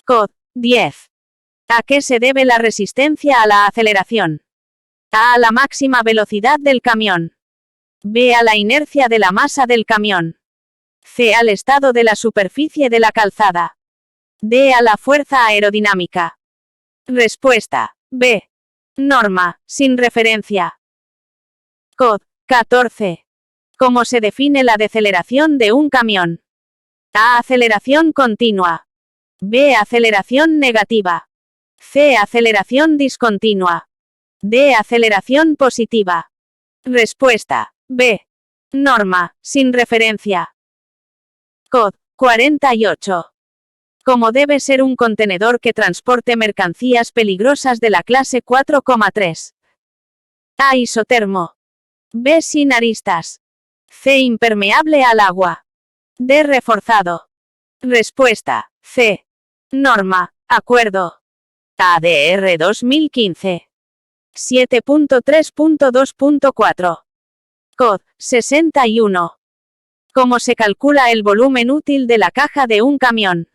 Cod 10. ¿A qué se debe la resistencia a la aceleración? A la máxima velocidad del camión. B. A la inercia de la masa del camión. C. Al estado de la superficie de la calzada. D. A la fuerza aerodinámica. Respuesta. B. Norma, sin referencia. Cod 14. ¿Cómo se define la deceleración de un camión? A. Aceleración continua. B. Aceleración negativa. C. Aceleración discontinua. D. Aceleración positiva. Respuesta. B. Norma, sin referencia. Cod 48. ¿Cómo debe ser un contenedor que transporte mercancías peligrosas de la clase 4,3? A. Isotermo. B. Sin aristas. C. Impermeable al agua. D. Reforzado. Respuesta. C. Norma. Acuerdo. ADR 2015. 7.3.2.4. Cod 61. ¿Cómo se calcula el volumen útil de la caja de un camión?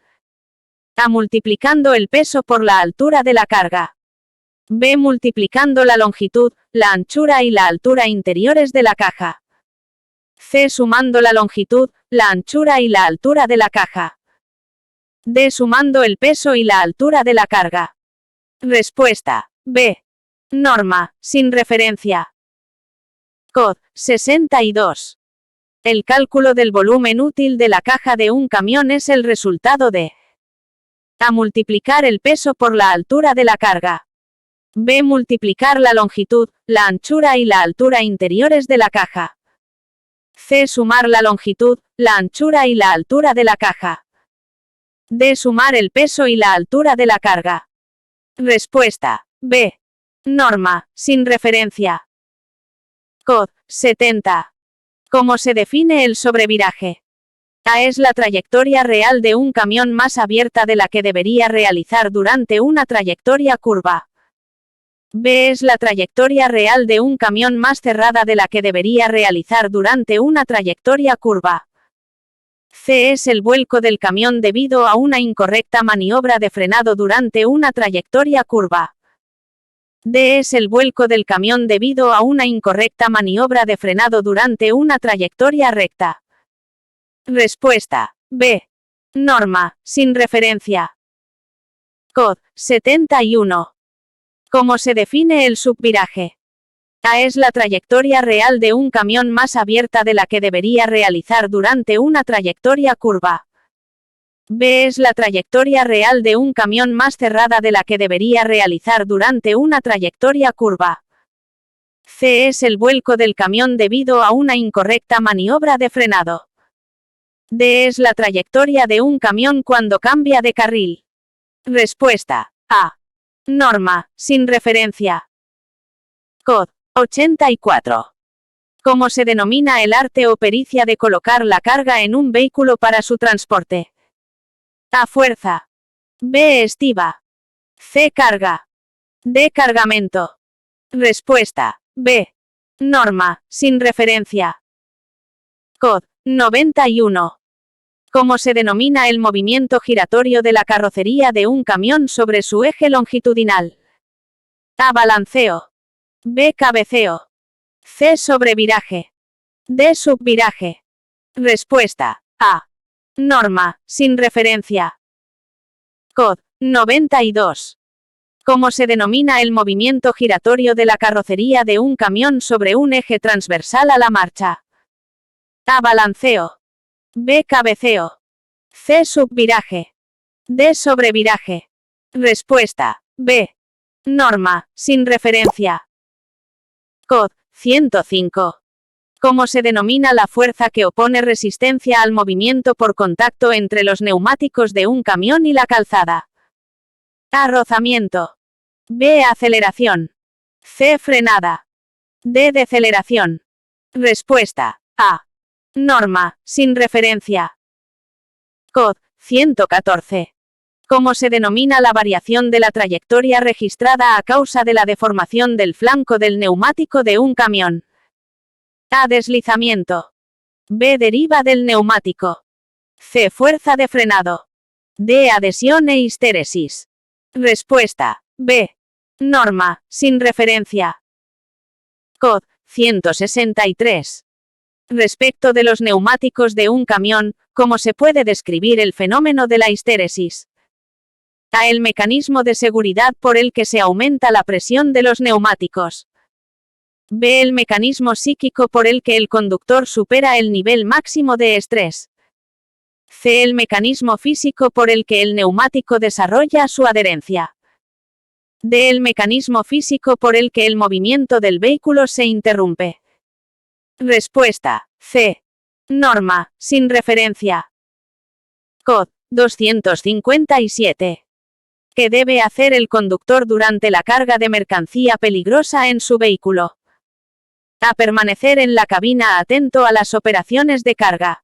A. Multiplicando el peso por la altura de la carga. B. Multiplicando la longitud, la anchura y la altura interiores de la caja. C. Sumando la longitud, la anchura y la altura de la caja. D. Sumando el peso y la altura de la carga. Respuesta. B. Norma, sin referencia. Cod 62. El cálculo del volumen útil de la caja de un camión es el resultado de A. Multiplicar el peso por la altura de la carga. B. Multiplicar la longitud, la anchura y la altura interiores de la caja. C. Sumar la longitud, la anchura y la altura de la caja. D. Sumar el peso y la altura de la carga. Respuesta. B. Norma, sin referencia. Cod 70. ¿Cómo se define el sobreviraje? A. Es la trayectoria real de un camión más abierta de la que debería realizar durante una trayectoria curva. B. Es la trayectoria real de un camión más cerrada de la que debería realizar durante una trayectoria curva. C. Es el vuelco del camión debido a una incorrecta maniobra de frenado durante una trayectoria curva. D. Es el vuelco del camión debido a una incorrecta maniobra de frenado durante una trayectoria recta. Respuesta. B. Norma, sin referencia. Cod 71. ¿Cómo se define el subviraje? A. Es la trayectoria real de un camión más abierta de la que debería realizar durante una trayectoria curva. B. Es la trayectoria real de un camión más cerrada de la que debería realizar durante una trayectoria curva. C. Es el vuelco del camión debido a una incorrecta maniobra de frenado. D. Es la trayectoria de un camión cuando cambia de carril. Respuesta. A. Norma, sin referencia. Cod 84. ¿Cómo se denomina el arte o pericia de colocar la carga en un vehículo para su transporte? A. Fuerza. B. Estiba. C. Carga. D. Cargamento. Respuesta. B. Norma, sin referencia. Cod 91. ¿Cómo se denomina el movimiento giratorio de la carrocería de un camión sobre su eje longitudinal? A. Balanceo. B. Cabeceo. C. Sobreviraje. D. Subviraje. Respuesta. A. Norma, sin referencia. Cod 92. ¿Cómo se denomina el movimiento giratorio de la carrocería de un camión sobre un eje transversal a la marcha? A. Balanceo. B. Cabeceo. C. Subviraje. D. Sobreviraje. Respuesta. B. Norma, sin referencia. Cod 105. ¿Cómo se denomina la fuerza que opone resistencia al movimiento por contacto entre los neumáticos de un camión y la calzada? A. Rozamiento. B. Aceleración. C. Frenada. D. Deceleración. Respuesta. A. Norma, sin referencia. Cod 114. ¿Cómo se denomina la variación de la trayectoria registrada a causa de la deformación del flanco del neumático de un camión? A. Deslizamiento. B. Deriva del neumático. C. Fuerza de frenado. D. Adhesión e histéresis. Respuesta. B. Norma, sin referencia. Cod. 163. Respecto de los neumáticos de un camión, ¿cómo se puede describir el fenómeno de la histéresis? A. El mecanismo de seguridad por el que se aumenta la presión de los neumáticos. B. El mecanismo psíquico por el que el conductor supera el nivel máximo de estrés. C. El mecanismo físico por el que el neumático desarrolla su adherencia. D. El mecanismo físico por el que el movimiento del vehículo se interrumpe. Respuesta. C. Norma, sin referencia. Cod. 257. ¿Qué debe hacer el conductor durante la carga de mercancía peligrosa en su vehículo? A. Permanecer en la cabina atento a las operaciones de carga.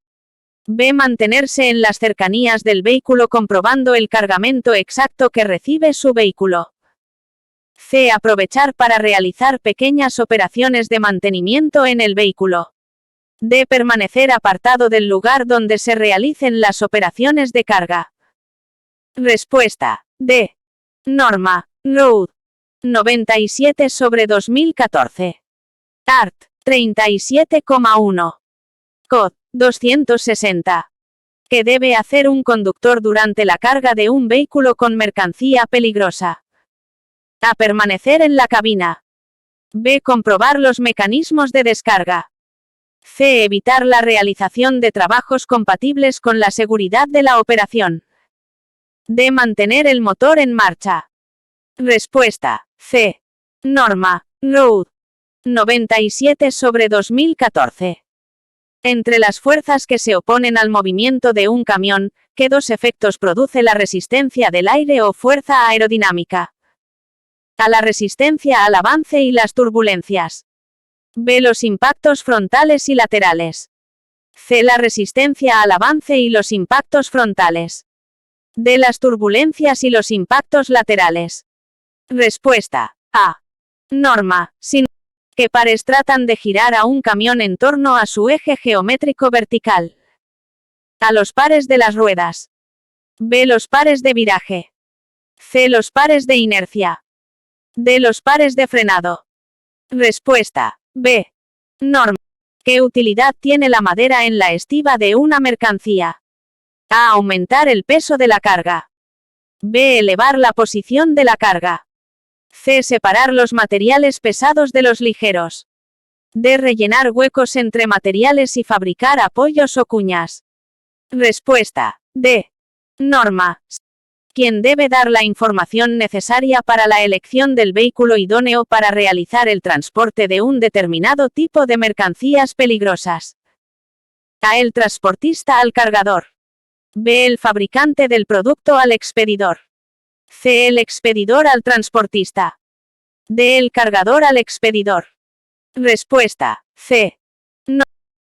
B. Mantenerse en las cercanías del vehículo comprobando el cargamento exacto que recibe su vehículo. C. Aprovechar para realizar pequeñas operaciones de mantenimiento en el vehículo. D. Permanecer apartado del lugar donde se realicen las operaciones de carga. Respuesta. D. Norma, Road. 97/2014. Art. 37,1. Cod. 260. ¿Qué debe hacer un conductor durante la carga de un vehículo con mercancía peligrosa? A. Permanecer en la cabina. B. Comprobar los mecanismos de descarga. C. Evitar la realización de trabajos compatibles con la seguridad de la operación. D. Mantener el motor en marcha. Respuesta. C. Norma, Road. 97/2014. Entre las fuerzas que se oponen al movimiento de un camión, ¿qué dos efectos produce la resistencia del aire o fuerza aerodinámica? A. La resistencia al avance y las turbulencias. B. Los impactos frontales y laterales. C. La resistencia al avance y los impactos frontales. D. Las turbulencias y los impactos laterales. Respuesta. A. Norma, sin ¿qué pares tratan de girar a un camión en torno a su eje geométrico vertical? A. Los pares de las ruedas. B. Los pares de viraje. C. Los pares de inercia. D. Los pares de frenado. Respuesta. B. Norma. ¿Qué utilidad tiene la madera en la estiba de una mercancía? A. Aumentar el peso de la carga. B. Elevar la posición de la carga. C. Separar los materiales pesados de los ligeros. D. Rellenar huecos entre materiales y fabricar apoyos o cuñas. Respuesta. D. Norma. ¿Quién debe dar la información necesaria para la elección del vehículo idóneo para realizar el transporte de un determinado tipo de mercancías peligrosas? A. El transportista al cargador. B. El fabricante del producto al expedidor. C. El expedidor al transportista. D. El cargador al expedidor. Respuesta. C. No.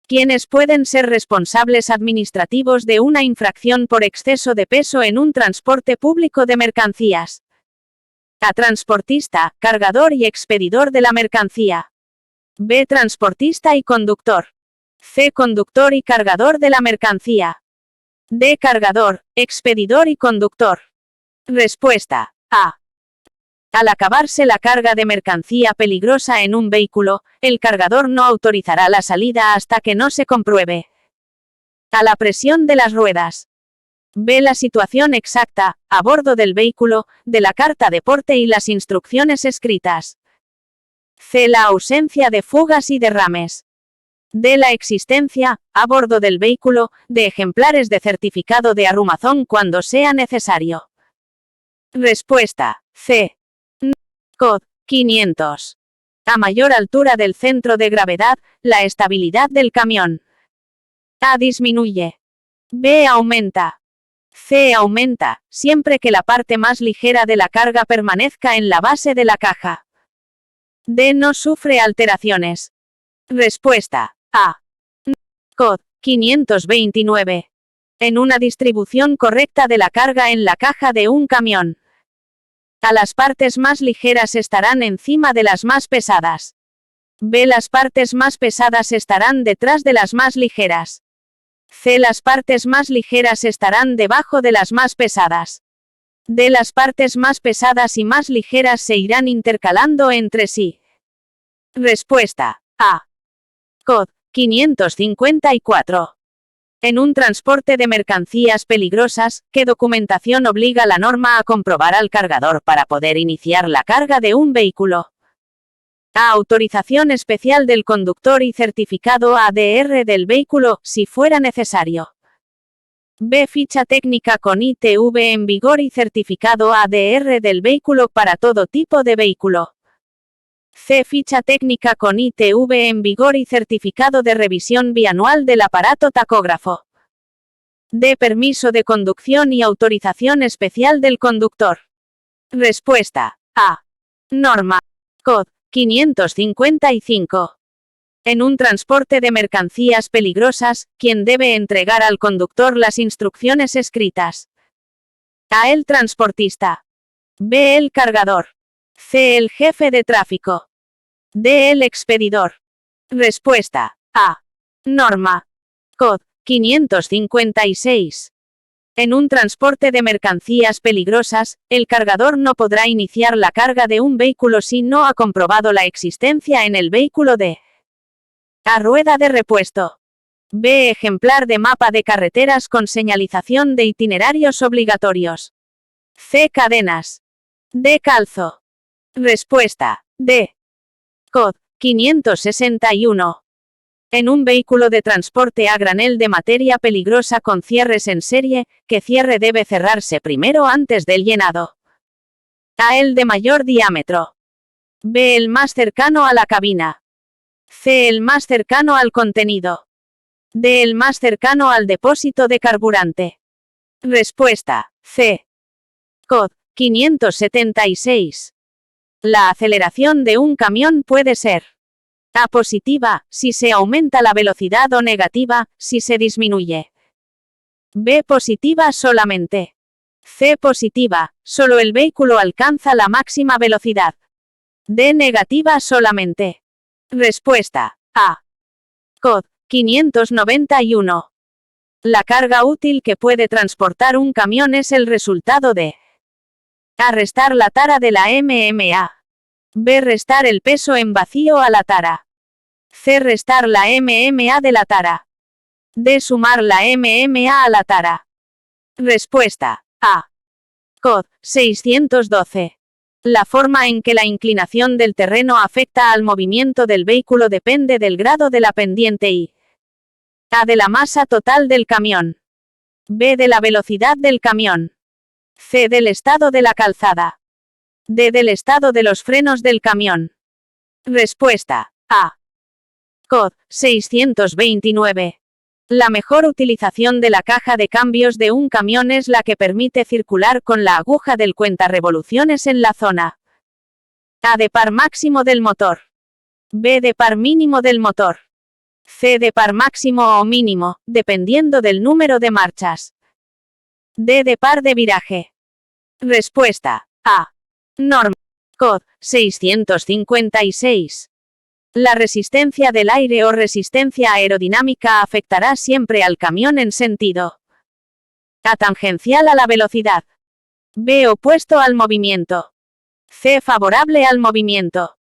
¿Quiénes pueden ser responsables administrativos de una infracción por exceso de peso en un transporte público de mercancías? A. Transportista, cargador y expedidor de la mercancía. B. Transportista y conductor. C. Conductor y cargador de la mercancía. D. Cargador, expedidor y conductor. Respuesta. A. Al acabarse la carga de mercancía peligrosa en un vehículo, el cargador no autorizará la salida hasta que no se compruebe. A. La presión de las ruedas. B. La situación exacta, a bordo del vehículo, de la carta de porte y las instrucciones escritas. C. La ausencia de fugas y derrames. D. La existencia, a bordo del vehículo, de ejemplares de certificado de arrumazón cuando sea necesario. Respuesta. C. Cod. 500. A mayor altura del centro de gravedad, la estabilidad del camión. A. Disminuye. B. Aumenta. C. Aumenta, siempre que la parte más ligera de la carga permanezca en la base de la caja. D. No sufre alteraciones. Respuesta. A. Cod. 529. En una distribución correcta de la carga en la caja de un camión. A. Las partes más ligeras estarán encima de las más pesadas. B. Las partes más pesadas estarán detrás de las más ligeras. C. Las partes más ligeras estarán debajo de las más pesadas. D. Las partes más pesadas y más ligeras se irán intercalando entre sí. Respuesta A. Cod. 554. En un transporte de mercancías peligrosas, ¿qué documentación obliga la norma a comprobar al cargador para poder iniciar la carga de un vehículo? A. Autorización especial del conductor y certificado ADR del vehículo, si fuera necesario. B. Ficha técnica con ITV en vigor y certificado ADR del vehículo para todo tipo de vehículo. C. Ficha técnica con ITV en vigor y certificado de revisión bianual del aparato tacógrafo. D. Permiso de conducción y autorización especial del conductor. Respuesta A. Norma. Cod. 555. En un transporte de mercancías peligrosas, ¿quién debe entregar al conductor las instrucciones escritas? A. El transportista. B. El cargador. C. El jefe de tráfico. D. El expedidor. Respuesta A. Norma. Cod. 556. En un transporte de mercancías peligrosas, el cargador no podrá iniciar la carga de un vehículo si no ha comprobado la existencia en el vehículo de A. Rueda de repuesto. B. Ejemplar de mapa de carreteras con señalización de itinerarios obligatorios. C. Cadenas. D. Calzo. Respuesta D. Cod. 561. En un vehículo de transporte a granel de materia peligrosa con cierres en serie, ¿qué cierre debe cerrarse primero antes del llenado? A. El de mayor diámetro. B. El más cercano a la cabina. C. El más cercano al contenido. D. El más cercano al depósito de carburante. Respuesta C. Cod. 576. La aceleración de un camión puede ser A. Positiva, si se aumenta la velocidad, o negativa, si se disminuye. B. Positiva solamente. C. Positiva, solo el vehículo alcanza la máxima velocidad. D. Negativa solamente. Respuesta A. Cod. 591. La carga útil que puede transportar un camión es el resultado de A. Restar la tara de la MMA. B. Restar el peso en vacío a la tara. C. Restar la MMA de la tara. D. Sumar la MMA a la tara. Respuesta A. Cod. 612. La forma en que la inclinación del terreno afecta al movimiento del vehículo depende del grado de la pendiente y A. De la masa total del camión. B. De la velocidad del camión. C. Del estado de la calzada. D. Del estado de los frenos del camión. Respuesta A. Cod. 629. La mejor utilización de la caja de cambios de un camión es la que permite circular con la aguja del cuentarevoluciones en la zona A. De par máximo del motor. B. De par mínimo del motor. C. De par máximo o mínimo, dependiendo del número de marchas. D. De par de viraje. Respuesta A. Norma. Cod. 656. La resistencia del aire o resistencia aerodinámica afectará siempre al camión en sentido A. Tangencial a la velocidad. B. Opuesto al movimiento. C. Favorable al movimiento.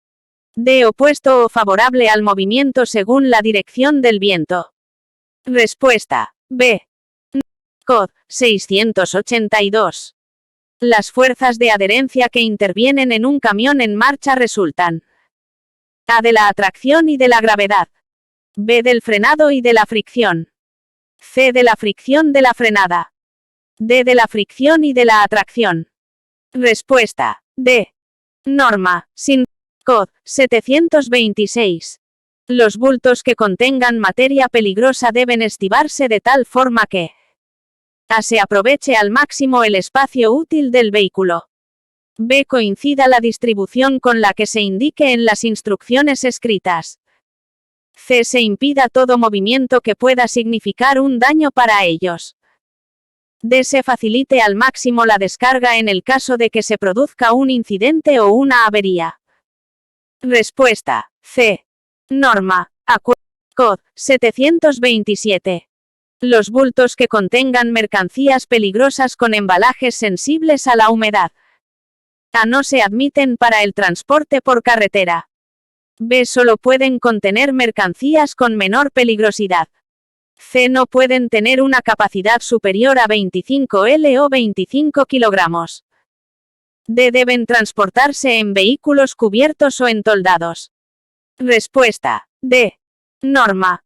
D. Opuesto o favorable al movimiento según la dirección del viento. Respuesta B. Cod. 682. Las fuerzas de adherencia que intervienen en un camión en marcha resultan A. De la atracción y de la gravedad. B. Del frenado y de la fricción. C. De la fricción de la frenada. D. De la fricción y de la atracción. Respuesta D. Norma. Sin. Cod. 726. Los bultos que contengan materia peligrosa deben estibarse de tal forma que A. Se aproveche al máximo el espacio útil del vehículo. B. Coincida la distribución con la que se indique en las instrucciones escritas. C. Se impida todo movimiento que pueda significar un daño para ellos. D. Se facilite al máximo la descarga en el caso de que se produzca un incidente o una avería. Respuesta C. Norma. Cod. 727. Los bultos que contengan mercancías peligrosas con embalajes sensibles a la humedad. A. No se admiten para el transporte por carretera. B. Solo pueden contener mercancías con menor peligrosidad. C. No pueden tener una capacidad superior a 25 L o 25 kilogramos. D. Deben transportarse en vehículos cubiertos o entoldados. Respuesta. D. Norma.